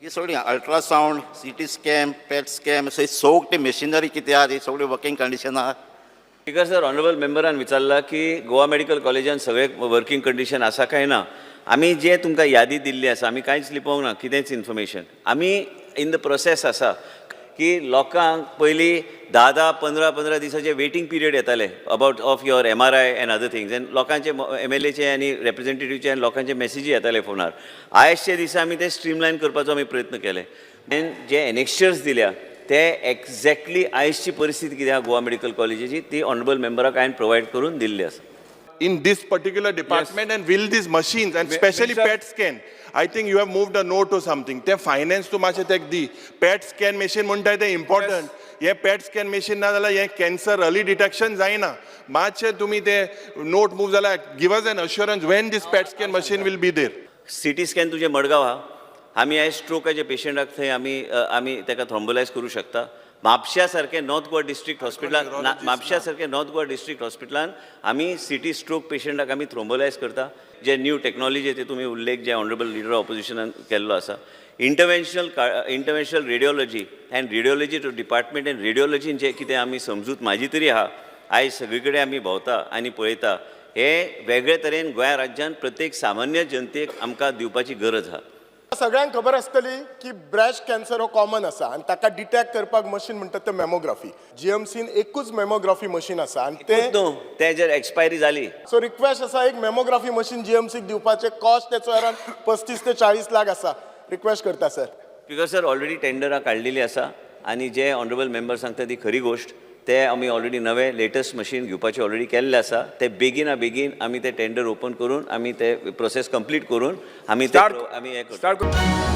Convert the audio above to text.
ही सगळी ultrasound, CT scan, PET scan अशी सगळी मशिनरी किती आहा ती सगळी वर्किंग कंडिशन आहा. स्पीकर सर, ऑनरेबल मेंबरान विचारला की गोवा मेडिकल कॉलेजान सगळे वर्किंग कंडिशन आसा काय ना. आमी जे तुमकां यादी दिल्ली आसा आमी कांयच लिपोवंक ना कितेंच इन्फॉर्मेशन. आमी इन द प्रोसेस आसा की लोकांक पयलीं 10-15 दिसाचे वेटिंग पिरियड येताले about of your MRI end other things. End लोकांचे MLAचे आनी रेप्रेझेंटेटिव्हचे आनी लोकांचे मेसेजी येताले फोनार. आयजचे दिसा आमी ते स्ट्रीमलायन करपाचो आमी प्रयत्न केले. देन जे एनेक्शर्स दिल्या ते एक्झॅक्टली आयजची परिस्थिती कितें आहा गोवा मेडिकल कॉलेजीची ती ऑनरेबल मेंबराक हांवें प्रोवायड करून दिल्ली आसा. In this particular department and will these machines and especially PET scan, I think you have moved a note or something. Te finance to मातशें तेक दी. PET scan machine म्हणटाय ते important. हे PET scan machine ना जाल्यार हे cancer early detection जायना. मातशें तुमी ते note move जाल्यार give us an assurance when this PET scan machine will be there. CT scan तुजे मडगांव आहा. आमी आयज स्ट्रोकाचे पेशंटाक थंय आमी ताका थ्रोम्बोलायज करूं शकता. म्हापश्या सारके नॉर्थ गोवा डिस्ट्रिक्ट हॉस्पिटलान आमी CT स्ट्रोक पेशंटाक आमी थ्रोम्बोलायज करता. जे न्यू टेक्नॉलॉजी ते तुमी उल्लेख जे ऑनरेबल लिडर ऑपोजिशनान केल्लो आसा. Interventional radiology and radiology to department and रेडिओलॉजीन जे कितें आमी समजूत म्हाजी तरी आहा आयज सगळे कडेन आमी भोंवता आनी पळयता हे वेगळे तरेन गोंय राज्यान प्रत्येक सामान्य जनतेक आमकां दिवपाची गरज आहा. सगळ्यांक खबर आसतली की ब्रेस्ट कॅन्सर हो कॉमन आसा आनी ताका डिटेक्ट करपाक मशीन म्हणटात ते मेमोग्राफी. GMCन एकूच मेमोग्राफी मशीन आसा आनी ते जर एक्सपायरी जाली सो रिक्वेस्ट आसा एक मेमोग्राफी मशीन GMCक दिवपाचे कॉस्ट त्याचो अराउंड 35 ते 40 लाख आसा. रिक्वेस्ट करता सर. स्पीकर सर, ऑलरेडी टेंडरां काडलेली आसा आनी जे ऑनरेबल मेंबर सांगता ती खरी गोष्ट. ते आमी ऑलरेडी नवे लेटस्ट मशीन घेवपाचे ऑलरेडी केल्ले आसा. ते बेगीन आमी ते टेंडर ओपन करून आमी ते प्रोसेस कंप्लीट करून आमी हे करता.